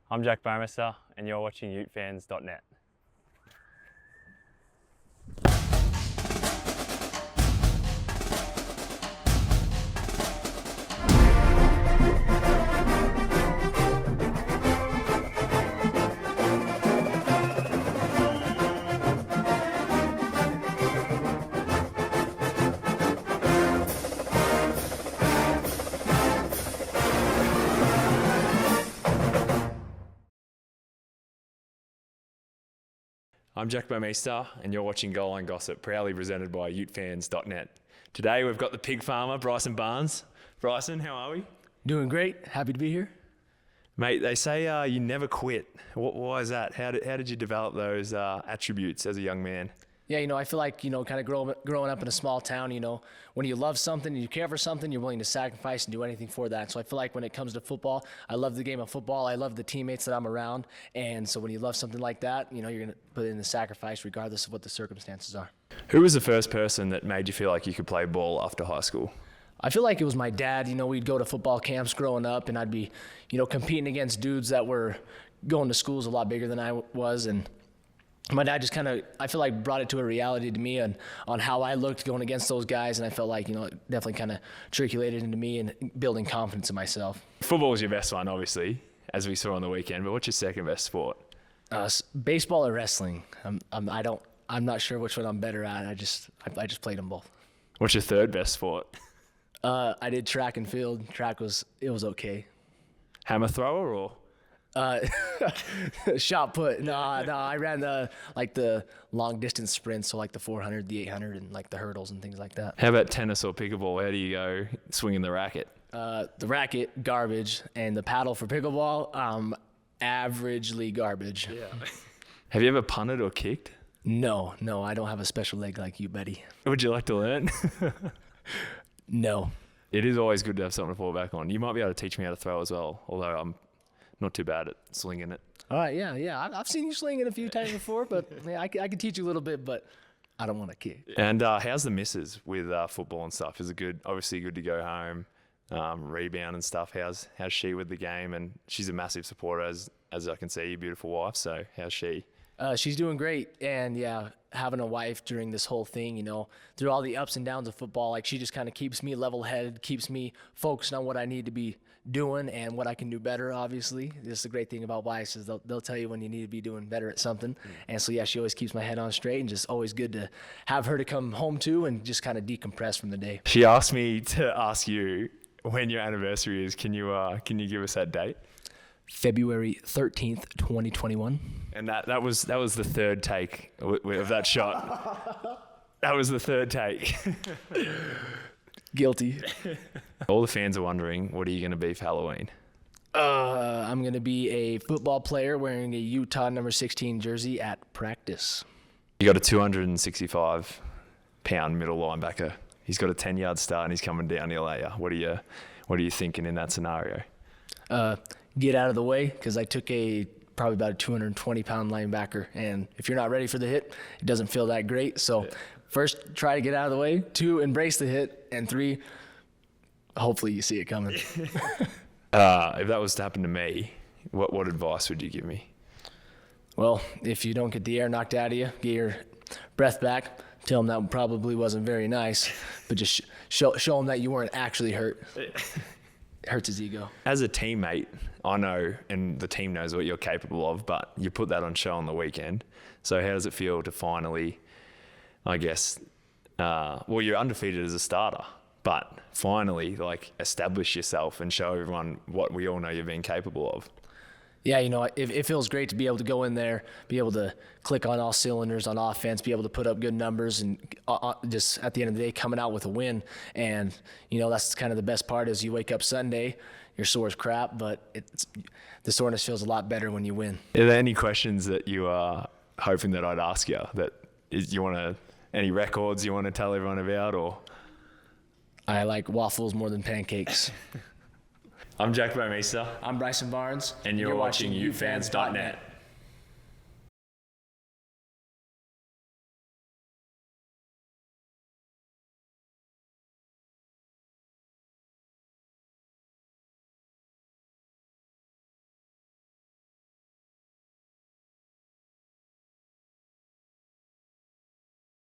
I'm Jack Bouwmeester, and you're watching UteFans.net. I'm Jack Bouwmeester, and you're watching Goaline Gossip, proudly presented by UteFans.net. Today we've got the pig farmer, Bryson Barnes. Bryson, how are we? Doing great. Happy to be here. Mate, they say you never quit. Why is that? How did you develop those attributes as a young man? Yeah, I feel like, kind of growing up in a small town, when you love something and you care for something, you're willing to sacrifice and do anything for that. So I feel like when it comes to football, I love the game of football. I love the teammates that I'm around. And so when you love something like that, you're going to put in the sacrifice regardless of what the circumstances are. Who was the first person that made you feel like you could play ball after high school? I feel like it was my dad. We'd go to football camps growing up, and I'd be, competing against dudes that were going to schools a lot bigger than I was. And my dad just I feel like brought it to a reality to me on how I looked going against those guys. And I felt like, it definitely kind of trickulated into me and building confidence in myself. Football is your best one, obviously, as we saw on the weekend. But what's your second best sport? Baseball or wrestling. I'm not sure which one I'm better at. I just played them both. What's your third best sport? I did track and field. Track was okay. Hammer thrower or? Shot put. No, I ran the long distance sprints, so like the 400, the 800, and like the hurdles and things like that. How about tennis or pickleball? How do you go swinging the racket? The racket, garbage, and the paddle for pickleball, averagely garbage. Yeah. Have you ever punted or kicked? No, I don't have a special leg like you, buddy. Would you like to learn? No. It is always good to have something to fall back on. You might be able to teach me how to throw as well, although I'm not too bad at slinging it. All right, yeah. I've seen you sling it a few times before, but yeah, I can teach you a little bit, but I don't want to kick. And how's the missus with football and stuff? Is it good? Obviously good to go home, rebound and stuff. How's she with the game? And she's a massive supporter, as I can see, your beautiful wife. So how's she? She's doing great, and yeah, having a wife during this whole thing, through all the ups and downs of football, like she just kind of keeps me level-headed, keeps me focused on what I need to be doing and what I can do better. Obviously, this is the great thing about wives is they'll tell you when you need to be doing better at something. And so yeah, she always keeps my head on straight, and just always good to have her to come home to and just kind of decompress from the day. She asked me to ask you when your anniversary is. Can you give us that date? February 13th, 2021. And that was the third take of that shot. That was the third take. Guilty. All the fans are wondering, what are you going to be for Halloween? I'm going to be a football player wearing a Utah number 16 jersey at practice. You got a 265-pound middle linebacker. He's got a 10-yard start and he's coming down the layer. What are you thinking in that scenario? Get out of the way, because I took probably about a 220-pound linebacker, and if you're not ready for the hit, it doesn't feel that great. So first, try to get out of the way. 2, embrace the hit. And 3, hopefully you see it coming. If that was to happen to me, what advice would you give me? Well, if you don't get the air knocked out of you, get your breath back. Tell him that probably wasn't very nice, but just show him that you weren't actually hurt. Hurts his ego. As a teammate, I know, and the team knows what you're capable of, but you put that on show on the weekend. So how does it feel to finally, I guess, you're undefeated as a starter, but finally, establish yourself and show everyone what we all know you've been capable of? Yeah, it feels great to be able to go in there, be able to click on all cylinders on offense, be able to put up good numbers, and just at the end of the day, coming out with a win. And, that's kind of the best part is you wake up Sunday, you're sore as crap, but the soreness feels a lot better when you win. Are there any questions that you are hoping that I'd ask you any records you want to tell everyone about, or? I like waffles more than pancakes. I'm Jack Bouwmeester. I'm Bryson Barnes. And you're watching UteFans.net.